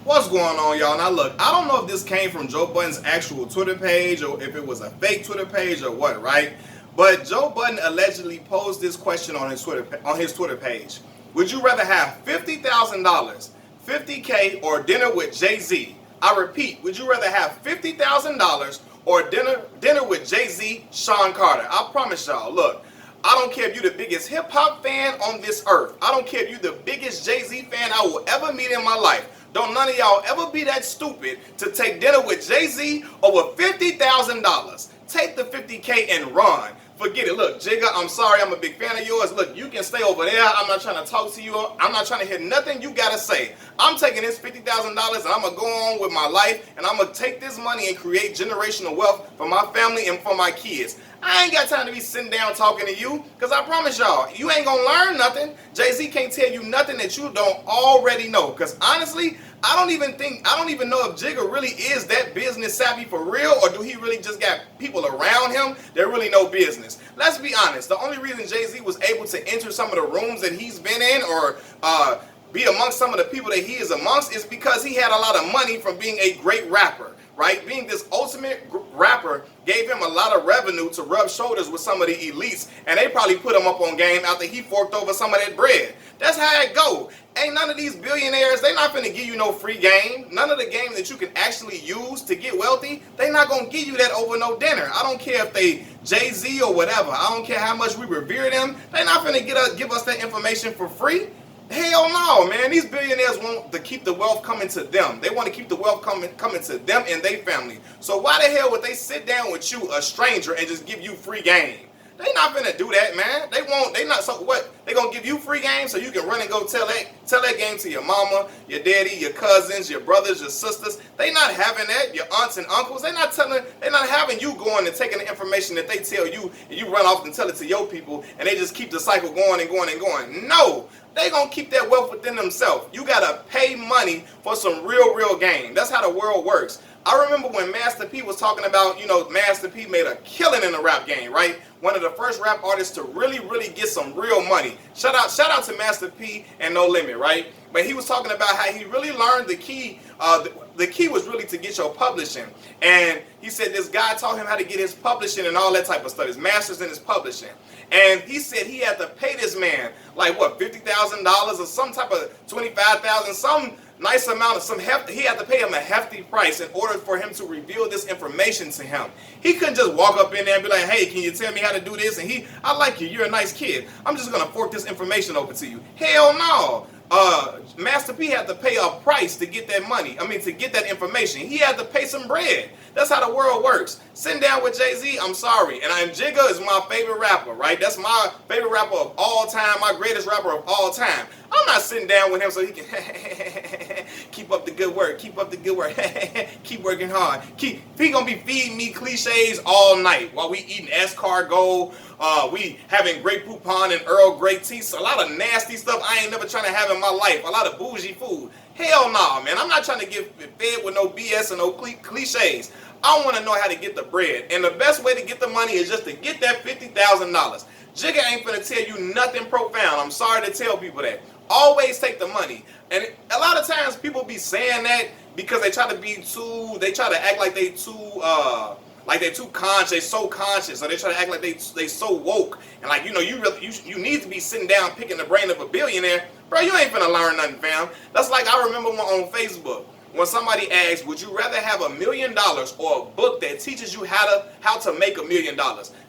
What's going on, y'all? Now look, I don't know if this came from Joe Budden's actual Twitter page or if it was a fake Twitter page or what, right? But Joe Budden allegedly posed this question on his Twitter page. Would you rather have $50,000, 50K, or dinner with Jay-Z? I repeat, would you rather have $50,000 or dinner with Jay-Z, Sean Carter? I promise y'all, look, I don't care if you're the biggest hip-hop fan on this earth. I don't care if you're the biggest Jay-Z fan I will ever meet in my life. Don't none of y'all ever be that stupid to take dinner with Jay-Z over $50,000. Take the 50K and run. Forget it. Look, Jigga, I'm sorry. I'm a big fan of yours. Look, you can stay over there. I'm not trying to talk to you. I'm not trying to hear nothing you got to say. I'm taking this $50,000 and I'm going to go on with my life, and I'm going to take this money and create generational wealth for my family and for my kids. I ain't got time to be sitting down talking to you, because I promise y'all, you ain't going to learn nothing. Jay-Z can't tell you nothing that you don't already know, because honestly, I don't even know if Jigga really is that business savvy for real, or do he really just got people around him that really know business. Let's be honest, the only reason Jay-Z was able to enter some of the rooms that he's been in, or be amongst some of the people that he is amongst, is because he had a lot of money from being a great rapper, right? Being this ultimate rapper gave him a lot of revenue to rub shoulders with some of the elites, and they probably put him up on game after he forked over some of that bread. That's how it go. Ain't none of these billionaires, they not finna give you no free game. None of the game that you can actually use to get wealthy, they not gonna give you that over no dinner. I don't care if they Jay-Z or whatever. I don't care how much we revere them. They not finna give us that information for free. Hell no, man. These billionaires want to keep the wealth coming to them. They want to keep the wealth coming to them and their family. So why the hell would they sit down with you, a stranger, and just give you free game? They not finna do that, man. So what? They gonna give you free game so you can run and go tell that game to your mama, your daddy, your cousins, your brothers, your sisters. They not having that. Your aunts and uncles. They not having you going and taking the information that they tell you, and you run off and tell it to your people, and they just keep the cycle going and going and going. No. They gonna keep that wealth within themselves. You gotta pay money for some real game. That's how the world works. I remember when Master P was talking about, Master P made a killing in the rap game, right? One of the first rap artists to really get some real money. Shout out to Master P and No Limit, right? But he was talking about how he really learned the key. The key was really to get your publishing. And he said this guy taught him how to get his publishing and all that type of stuff, his master's in his publishing. And he said he had to pay this man, like what, $50,000 or some type of $25,000, some nice amount of he had to pay him a hefty price in order for him to reveal this information to him. He couldn't just walk up in there and be like, hey, can you tell me how to do this? And I like you, you're a nice kid. I'm just gonna fork this information over to you. Hell no. Master P had to pay a price to get that money. To get that information. He had to pay some bread. That's how the world works. Sitting down with Jay-Z, I'm sorry. And Jigga is my favorite rapper, right? That's my favorite rapper of all time, my greatest rapper of all time. I'm not sitting down with him so he can keep up the good work, keep up the good work, keep working hard. He gonna be feeding me cliches all night while we eating escargot, we having Grey Poupon and Earl Grey tea. So a lot of nasty stuff I ain't never trying to have in my life. A lot of bougie food. Hell no, man. I'm not trying to get fed with no BS and no cliches. I want to know how to get the bread. And the best way to get the money is just to get that $50,000. Jigga ain't finna tell you nothing profound. I'm sorry to tell people that. Always take the money. And a lot of times people be saying that because they try to act like they too conscious, they so conscious, or they try to act like they so woke, and like you need to be sitting down picking the brain of a billionaire, bro. You ain't finna learn nothing, fam. That's like I remember on Facebook when somebody asked, would you rather have $1 million or a book that teaches you how to make $1 million,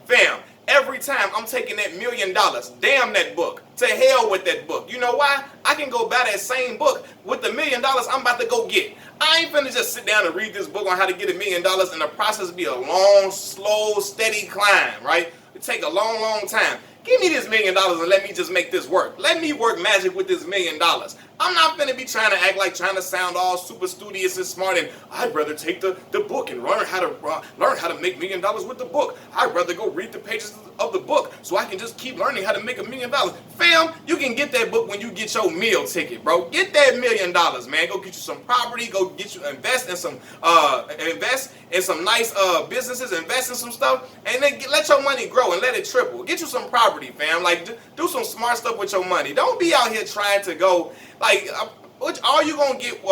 fam? Every time I'm taking that $1 million, damn that book. To hell with that book. You know why? I can go buy that same book with the $1 million I'm about to go get. I ain't finna just sit down and read this book on how to get $1 million and the process be a long, slow, steady climb, right? It take a long time. Give me this $1 million and let me just make this work. Let me work magic with this $1 million. I'm not finna be trying to sound all super studious and smart, and I'd rather take the book and learn how to make $1 million with the book. I'd rather go read the pages of the book so I can just keep learning how to make $1 million. Fam, you can get that book when you get your meal ticket, bro. Get that $1 million, man. Go get you some property. Go get you invest in some nice businesses. Invest in some stuff, and then let your money grow and let it triple. Get you some property, fam. Like do some smart stuff with your money. Don't be out here trying to go. Like, Which all you gonna get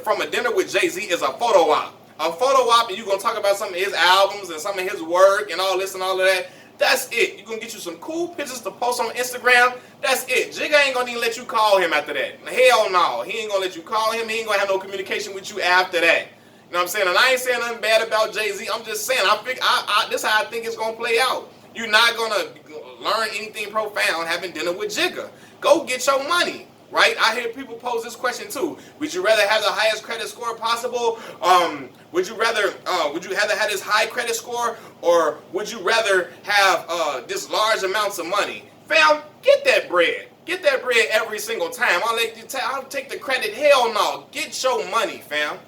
from a dinner with Jay-Z is a photo op. A photo op, and you gonna talk about some of his albums and some of his work and all this and all of that. That's it. You gonna get you some cool pictures to post on Instagram. That's it. Jigga ain't gonna even let you call him after that. Hell no. He ain't gonna let you call him. He ain't gonna have no communication with you after that. You know what I'm saying? And I ain't saying nothing bad about Jay-Z. I'm just saying, this is how I think it's gonna play out. You're not gonna learn anything profound having dinner with Jigga. Go get your money. Right? I hear people pose this question too. Would you rather have the highest credit score possible? Would you rather have this high credit score, or would you rather have this large amounts of money? Fam, get that bread. Get that bread every single time. I'll take the credit. Hell no. Get your money, fam.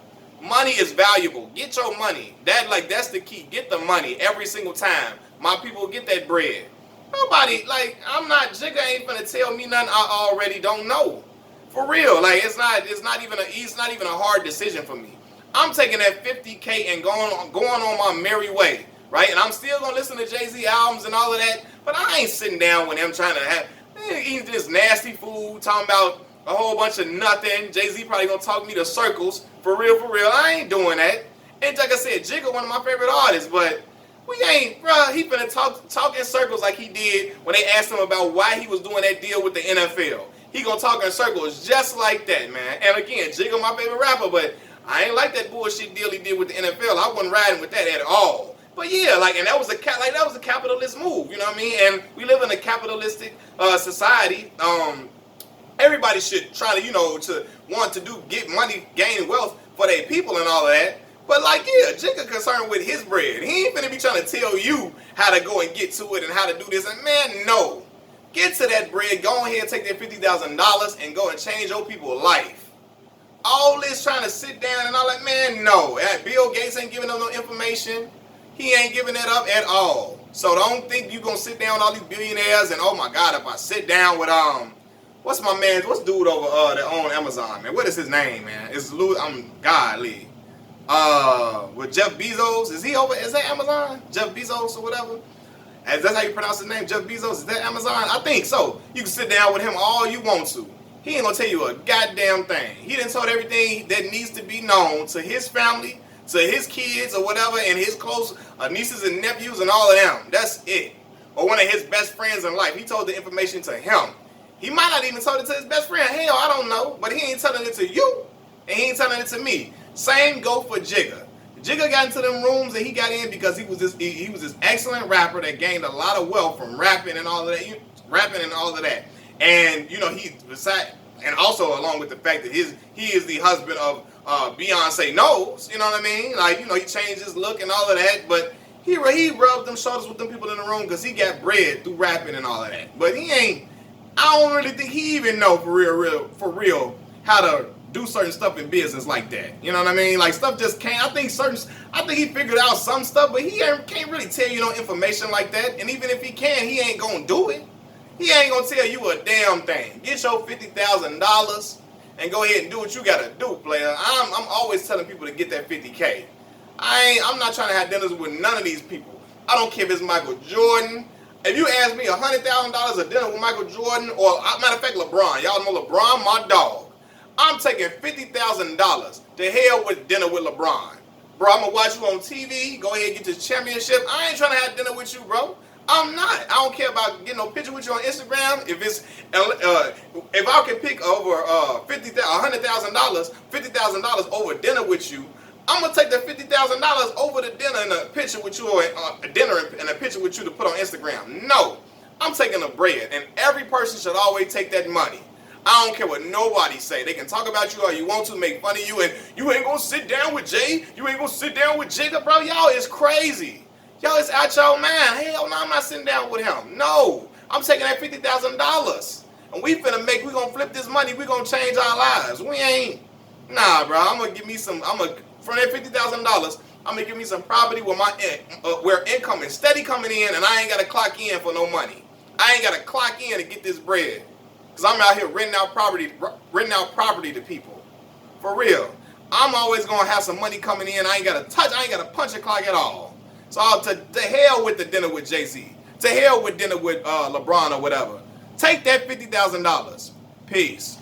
Money is valuable. Get your money. That's the key. Get the money every single time. My people, get that bread. Nobody, Jigga ain't gonna tell me nothing I already don't know. For real, it's not even a hard decision for me. I'm taking that 50K and going on my merry way, right? And I'm still gonna listen to Jay-Z albums and all of that, but I ain't sitting down with him trying to eating this nasty food, talking about a whole bunch of nothing. Jay-Z probably gonna talk me to circles. For real, I ain't doing that. And like I said, Jigga one of my favorite artists, but we ain't, bruh, he finna talk in circles like he did when they asked him about why he was doing that deal with the NFL. He gonna talk in circles just like that, man. And again, Jigga my favorite rapper, but I ain't like that bullshit deal he did with the NFL. I wasn't riding with that at all. But yeah, and that was a capitalist move, you know what I mean? And we live in a capitalistic society. Everybody should try to want to get money, gain wealth for their people and all of that. But Jigga concerned with his bread. He ain't finna be trying to tell you how to go and get to it and how to do this. And man, no. Get to that bread. Go ahead and take that $50,000 and go and change your people's life. All this trying to sit down and all that, man, no. Bill Gates ain't giving up no information. He ain't giving that up at all. So don't think you gonna sit down with all these billionaires and, oh my God, if I sit down with what's dude over that own Amazon, man? What is his name, man? It's godly. With Jeff Bezos, is that Amazon? Jeff Bezos or whatever? That's how you pronounce his name, Jeff Bezos? Is that Amazon? I think so. You can sit down with him all you want to. He ain't gonna tell you a goddamn thing. He done told everything that needs to be known to his family, to his kids or whatever, and his close nieces and nephews and all of them. That's it. Or one of his best friends in life. He told the information to him. He might not even told it to his best friend. Hell, I don't know. But he ain't telling it to you, and he ain't telling it to me. Same go for Jigga. Jigga got into them rooms and he got in because he was this excellent rapper that gained a lot of wealth from rapping and all of that. And and also along with the fact that he is the husband of Beyonce Knowles. You know what I mean? He changed his look and all of that, but he rubbed them shoulders with them people in the room because he got bread through rapping and all of that. But I don't really think he even know for real how to do certain stuff in business like that. You know what I mean? Stuff just can't. I think he figured out some stuff, but he can't really tell you no information like that. And even if he can, he ain't gonna do it. He ain't gonna tell you a damn thing. Get your $50,000 and go ahead and do what you gotta do, player. I'm always telling people to get that 50K. I'm not trying to have dinners with none of these people. I don't care if it's Michael Jordan. If you ask me $100,000 a dinner with Michael Jordan, or matter of fact, LeBron. Y'all know LeBron, my dog. I'm taking $50,000 to hell with dinner with LeBron. Bro, I'm going to watch you on TV. Go ahead and get this championship. I ain't trying to have dinner with you, bro. I'm not. I don't care about getting no picture with you on Instagram. If I can pick over $100,000, $50,000 over dinner with you, I'm going to take that $50,000 over the dinner and a picture with you, or a dinner and a picture with you to put on Instagram. No. I'm taking the bread, and every person should always take that money. I don't care what nobody say. They can talk about you all you want to, make fun of you, and you ain't gonna sit down with Jay. You ain't gonna sit down with Jigga, bro. Y'all is crazy. Y'all is out your mind. Hell no, I'm not sitting down with him. No, I'm taking that $50,000, and we gonna flip this money. We gonna change our lives. We ain't. Nah, bro. I'm gonna give me some. From that $50,000, I'm gonna give me some property where income is steady coming in, and I ain't gotta clock in for no money. I ain't gotta clock in to get this bread. Because I'm out here renting out property to people. For real. I'm always going to have some money coming in. I ain't got to punch a clock at all. So to hell with the dinner with Jay-Z. To hell with dinner with LeBron or whatever. Take that $50,000. Peace.